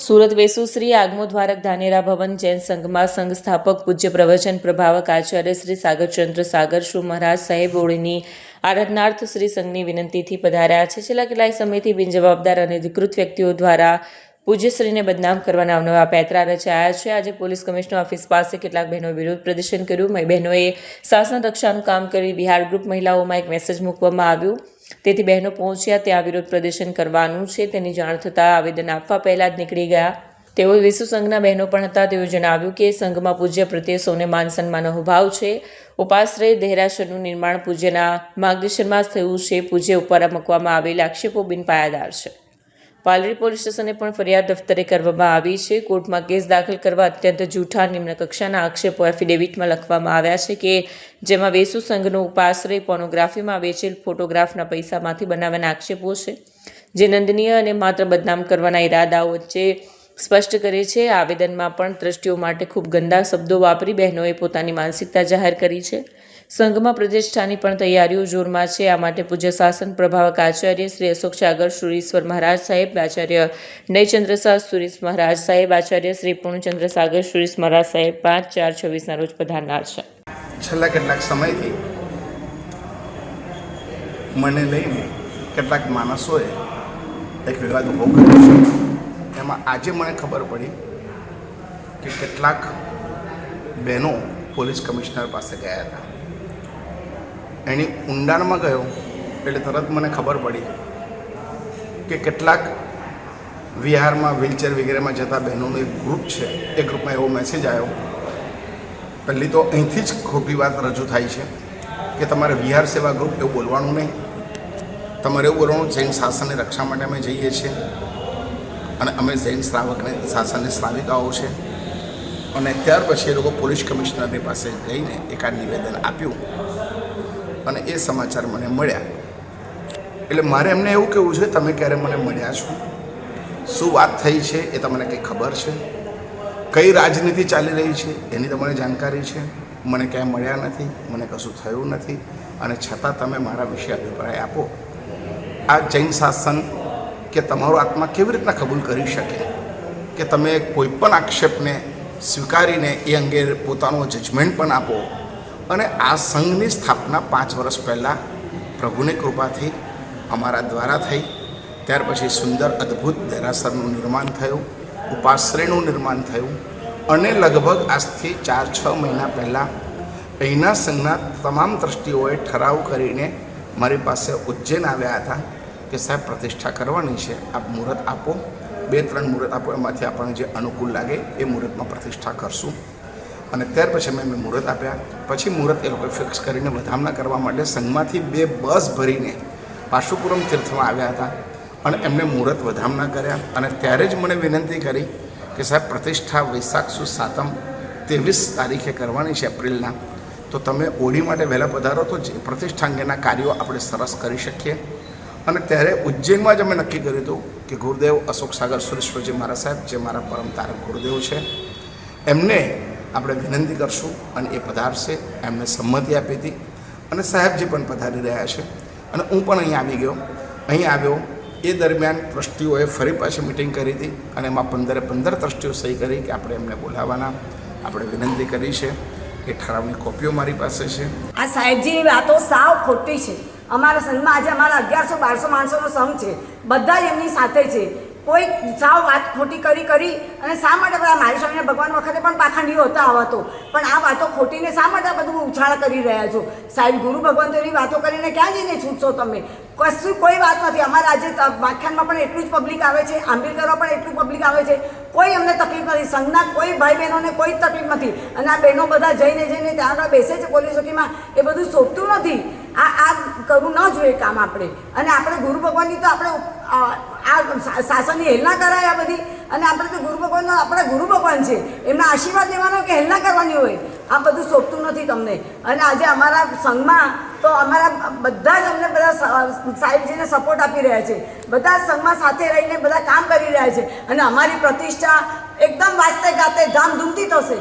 સુરત વેસુશ્રી આગમો દ્વારક ધાનેરા ભવન જૈન સંઘમાં સંઘ સ્થાપક પૂજ્ય પ્રવચન પ્રભાવક આચાર્ય શ્રી સાગરચંદ્ર સાગર શ્રી મહારાજ સાહેબ ઓળીની આરાધનાર્થ શ્રી સંઘની વિનંતીથી પધાર્યા છે. છેલ્લા કેટલાક સમયથી બિનજવાબદાર અને અધિકૃત વ્યક્તિઓ દ્વારા પૂજ્યશ્રીને બદનામ કરવાના અવનવા પેંતરા રચાયા છે. આજે પોલીસ કમિશનર ઓફિસ પાસે કેટલાક બહેનોએ વિરોધ પ્રદર્શન કર્યું. બહેનોએ શાસન રક્ષાનું કામ કરી બિહાર ગ્રુપ મહિલાઓમાં એક મેસેજ મૂકવામાં આવ્યું. તેથી બહેનો પહોંચ્યા ત્યાં વિરોધ પ્રદર્શન કરવાનું છે તેની જાણ થતાં આવેદન આપવા પહેલાં જ નીકળી ગયા. તેઓ વિશ્વ સંઘના બહેનો પણ હતા. તેઓએ જણાવ્યું કે સંઘમાં પૂજ્ય પ્રત્યે સૌને માન સન્માનનો ભાવ છે. ઉપાશ્રય દેરાસરનું નિર્માણ પૂજ્યના માર્ગદર્શનમાં થયું છે. પૂજ્ય ઉપર મૂકવામાં આવેલા આક્ષેપો બિનપાયાદાર છે. પાલડી પોલીસ સ્ટેશને પણ ફરિયાદ દફતરે કરવામાં આવી છે. કોર્ટમાં કેસ દાખલ કરવા અત્યંત જૂઠા નિમ્ન કક્ષાના આક્ષેપો એફિડેવિટમાં લખવામાં આવ્યા છે કે જેમાં વેસુ સંઘનો ઉપાશ્રય પોર્નોગ્રાફીમાં વેચેલ ફોટોગ્રાફના પૈસામાંથી બનાવવાના આક્ષેપો છે, જે નંદનીય અને માત્ર બદનામ કરવાના ઈરાદાઓ વચ્ચે સ્પષ્ટ કરે છે. આવેદનમાં પણ દ્રષ્ટિઓ માટે ખૂબ ગંદા શબ્દો વાપરી બહેનોએ પોતાની માનસિકતા જાહેર કરી છે. સંઘમાં પ્રતિષ્ઠાની પણ તૈયારીઓ જોરમાં છે. આ માટે પૂજ્ય શાસન પ્રભાવક આચાર્ય શ્રી અશોક સાગર સુરીશ્વર મહારાજ સાહેબ, આચાર્ય નયચંદ્ર શાહ સુરીશ મહારાજ સાહેબ, આચાર્ય શ્રી પૂર્ણચંદ્ર સાગર સુરીશ મહારાજ સાહેબ 5/4/26 રોજ પધારનાર છે. છેલ્લા કેટલાક સમયથી મને લઈને કેટલાક માણસોએ એક વિવાદ ઊભો કર્યો છે. એમાં આજે મને ખબર પડી કે કેટલાક બહેનો પોલીસ કમિશનર પાસે ગયા હતા. એની ઊંડાણમાં ગયો એટલે તરત મને ખબર પડી કે કેટલાક વિહારમાં વ્હીલચેર વગેરેમાં જતા બહેનોનું એક ગ્રુપ છે. એ ગ્રુપમાં એવો મેસેજ આવ્યો. પહેલી તો અહીંથી જ ખોટી વાત રજૂ થાય છે કે તમારે વિહાર સેવા ગ્રુપ એવું બોલવાનું નહીં. તમારે એવું બોલવાનું જૈન શાસનની રક્ષા માટે અમે જઈએ છીએ અને અમે જૈન શ્રાવકને શાસનની શ્રાવિકાઓ છે. અને ત્યાર પછી એ લોકો પોલીસ કમિશનરની પાસે જઈને એકાદ નિવેદન આપ્યું અને એ સમાચાર મને મળ્યા. એટલે મારે એમને એવું કહેવું છે, તમે ક્યારે મને મળ્યા છો? શું વાત થઈ છે એ તમને કંઈ ખબર છે? કઈ રાજનીતિ ચાલી રહી છે એની તમને જાણકારી છે? મને ક્યાંય મળ્યા નથી, મને કશું થયું નથી, અને છતાં તમે મારા વિશે અભિપ્રાય આપો. આ જૈન શાસન કે તમારો આત્મા કેવી રીતના કબૂલ કરી શકે કે તમે કોઈ પણ આક્ષેપને સ્વીકારીને એ અંગે પોતાનો જજમેન્ટ પણ આપો? અને આ સંઘની સ્થાપના 5 વર્ષ પહેલાં પ્રભુની કૃપાથી અમારા દ્વારા થઈ. ત્યાર પછી સુંદર અદ્ભુત દેરાસરનું નિર્માણ થયું, ઉપાશ્રયનું નિર્માણ થયું, અને લગભગ આજથી 4-6 મહિના પહેલાં અહીંના સંઘના તમામ ટ્રસ્ટીઓએ ઠરાવ કરીને મારી પાસે ઉજ્જૈન આવ્યા હતા કે સાહેબ પ્રતિષ્ઠા કરવાની છે, આપ મુહૂર્ત આપો, 2-3 મુહૂર્ત આપો, એમાંથી આપણને જે અનુકૂળ લાગે એ મુહૂર્તમાં પ્રતિષ્ઠા કરશું. અને ત્યાર પછી મેં મુહૂર્ત આપ્યા. પછી મુહૂર્ત એ લોકોએ ફિક્સ કરીને વધામણા કરવા માટે સંઘમાંથી 2 બસ ભરીને પાશુપુરમ તીર્થમાં આવ્યા હતા અને એમને મુહૂર્ત વધામણા કર્યા. અને ત્યારે જ મને વિનંતી કરી કે સાહેબ પ્રતિષ્ઠા વૈશાખ સુદ સાતમ 23 તારીખે કરવાની છે એપ્રિલના, તો તમે ઓળી માટે વહેલા પધારો તો જે પ્રતિષ્ઠા અંગેના કાર્યો આપણે સરસ કરી શકીએ. અને ત્યારે ઉજ્જૈનમાં જ અમે નક્કી કર્યું હતું કે ગુરુદેવ અશોક સાગર સુરેશ્વરજી મારા સાહેબ, જે મારા પરમ તારક ગુરુદેવ છે, એમને આપણે વિનંતી કરશું અને એ પધારશે. એમને સંમતિ આપી હતી અને સાહેબજી પણ પધારી રહ્યા છે. અને હું પણ અહીં આવી ગયો. અહીં આવ્યો એ દરમિયાન ટ્રસ્ટીઓએ ફરી પાછી મિટિંગ કરી હતી અને એમાં 15 ટ્રસ્ટીઓ સહી કરી કે આપણે એમને બોલાવવાના આપણે વિનંતી કરી છે. એ ઠરાવની કોપીઓ મારી પાસે છે. આ સાહેબજીની વાતો સાવ ખોટી છે. અમારા સંઘમાં આજે અમારા 1100-1200 માણસોનો સંઘ છે. બધા જ એમની સાથે છે. કોઈ સાવ વાત ખોટી કરી અને શા માટે મારી સ્વામીના ભગવાન વખતે પણ પાખંડીઓ હતા આવા તો, પણ આ વાતો ખોટીને શા માટે બધું ઉછાળ કરી રહ્યા છો? સાહેબ ગુરુ ભગવાન તો એની વાતો કરીને ક્યાં જઈને છૂટશો તમે? કશું કોઈ વાત નથી. અમારા આજે વ્યાખ્યાનમાં પણ એટલું જ પબ્લિક આવે છે, આંબેડકરમાં પણ એટલું પબ્લિક આવે છે. કોઈ અમને તકલીફ નથી. સંઘના કોઈ ભાઈ બહેનોને કોઈ તકલીફ નથી. અને આ બહેનો બધા જઈને ત્યાં બેસે છે પોલીસ ચોકીમાં, એ બધું શોધતું નથી. આ કરવું ન જોઈએ કામ આપણે. અને આપણે ગુરુ ભગવાનની તો આપણે આ શાસનની હેલના કરાય આ બધી. અને આપણે તો ગુરુ ભગવાનનો આપણા ગુરુ ભગવાન છે, એમના આશીર્વાદ લેવાનો કે હેલના કરવાની હોય? આ બધું શોભતું નથી તમને. અને આજે અમારા સંઘમાં તો અમારા બધા જ અમને બધા સાહેબજીને સપોર્ટ આપી રહ્યા છે. બધા સંઘમાં સાથે રહીને બધા કામ કરી રહ્યા છે. અને અમારી પ્રતિષ્ઠા એકદમ વાજતે ગાતે ધામધૂમથી થશે.